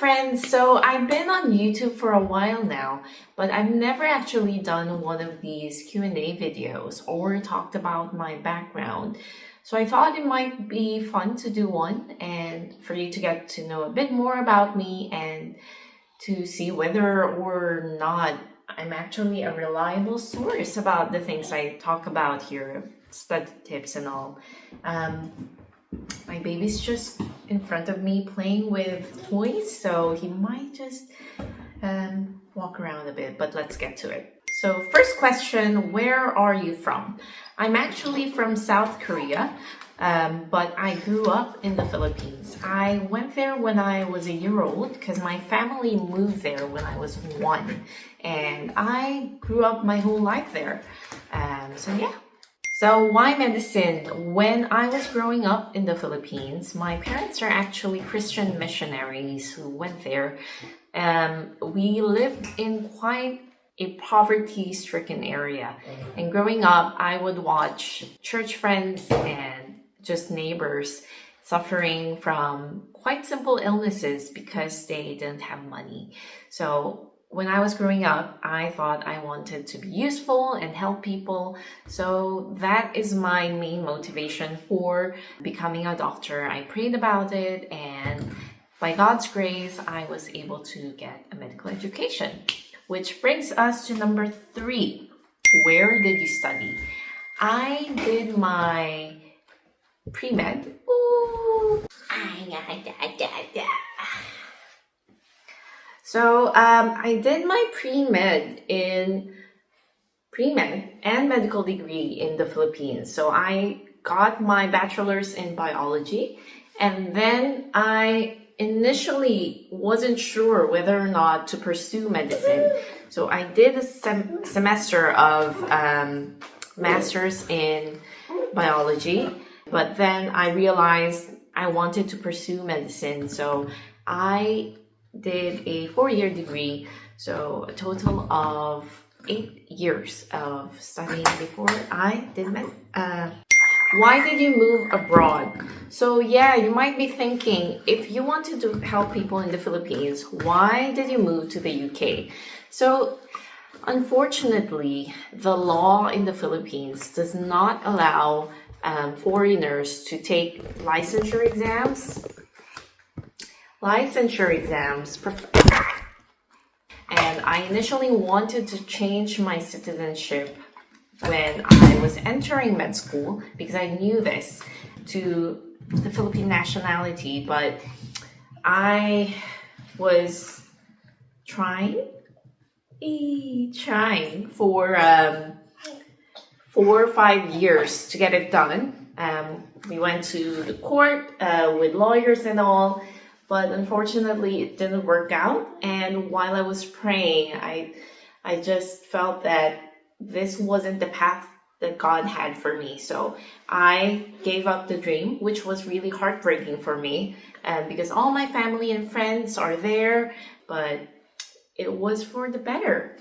friends. So I've been on YouTube for a while now, but I've never actually done one of these Q&A videos or talked about my background. So I thought it might be fun to do one and for you to get to know a bit more about me and to see whether or not I'm actually a reliable source about the things I talk about here, study tips and all. My baby's just in front of me playing with toys, so he might just walk around a bit, but let's get to it. So first question, where are you from? I'm actually from South Korea, but I grew up in the Philippines. I went there when I was a year old because my family moved there when I was 1, and I grew up my whole life there. So yeah. So why medicine? When I was growing up in the Philippines, my parents are actually Christian missionaries who went there. We lived in quite a poverty-stricken area. And growing up, I would watch church friends and just neighbors suffering from quite simple illnesses because they didn't have money. So when I was growing up, I thought I wanted to be useful and help people. So that is my main motivation for becoming a doctor. I prayed about it, and by God's grace, I was able to get a medical education. Which brings us to number 3. Where did you study? I did my pre-med. So I did my pre-med and medical degree in the Philippines. So I got my bachelor's in biology, and then I initially wasn't sure whether or not to pursue medicine. So I did a semester of master's in biology, but then I realized I wanted to pursue medicine. So I did a 4-year degree, so a total of 8 years of studying before I did why did you move abroad? So yeah, you might be thinking, if you wanted to help people in the Philippines, why did you move to the UK? So unfortunately, the law in the Philippines does not allow foreigners to take licensure exams. And I initially wanted to change my citizenship when I was entering med school because I knew this to the Philippine nationality, but I was trying for 4 or 5 years to get it done. We went to the court with lawyers and all, but unfortunately it didn't work out. And while I was praying, I just felt that this wasn't the path that God had for me. So I gave up the dream, which was really heartbreaking for me because all my family and friends are there, but it was for the better.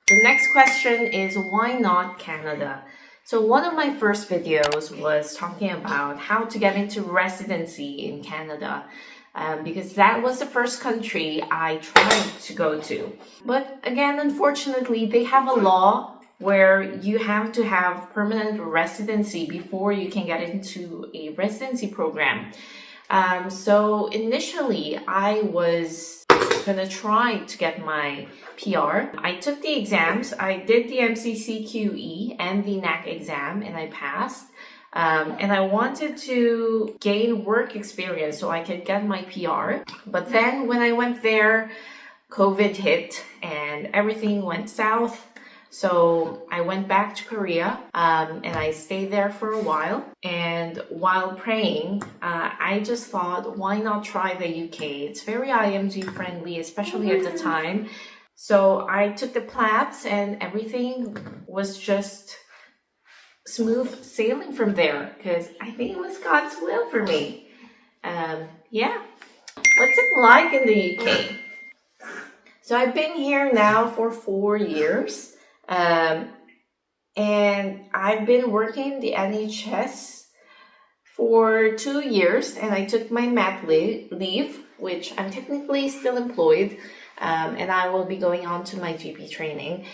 The next question is, why not Canada? So one of my first videos was talking about how to get into residency in Canada. Because that was the first country I tried to go to. But again, unfortunately, they have a law where you have to have permanent residency before you can get into a residency program. So initially, I was gonna try to get my PR. I took the exams. I did the MCCQE and the NAC exam, and I passed. And I wanted to gain work experience so I could get my PR. But then when I went there, COVID hit and everything went south. So I went back to Korea and I stayed there for a while. And while praying, I just thought, why not try the UK? It's very IMG friendly, especially at the time. So I took the PLABs and everything was just smooth sailing from there because I think it was God's will for me. Yeah. What's it like in the UK? So I've been here now for 4 years. And I've been working in the NHS for 2 years, and I took my mat leave which I'm technically still employed, and I will be going on to my GP training.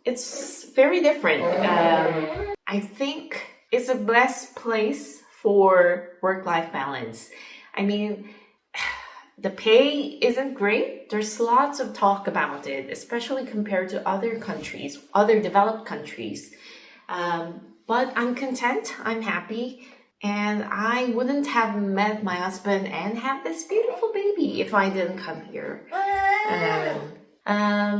It's very different. I think it's the best place for work-life balance. I mean, the pay isn't great. There's lots of talk about it, especially compared to other countries, other developed countries. But I'm content, I'm happy, and I wouldn't have met my husband and have this beautiful baby if I didn't come here.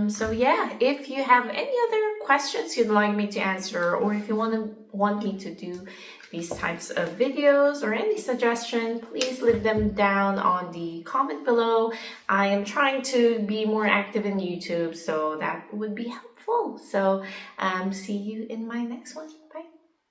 So yeah, if you have any other questions you'd like me to answer, or if you want me to do these types of videos or any suggestion, please leave them down on the comment below. I am trying to be more active in YouTube, so that would be helpful. So see you in my next one. Bye.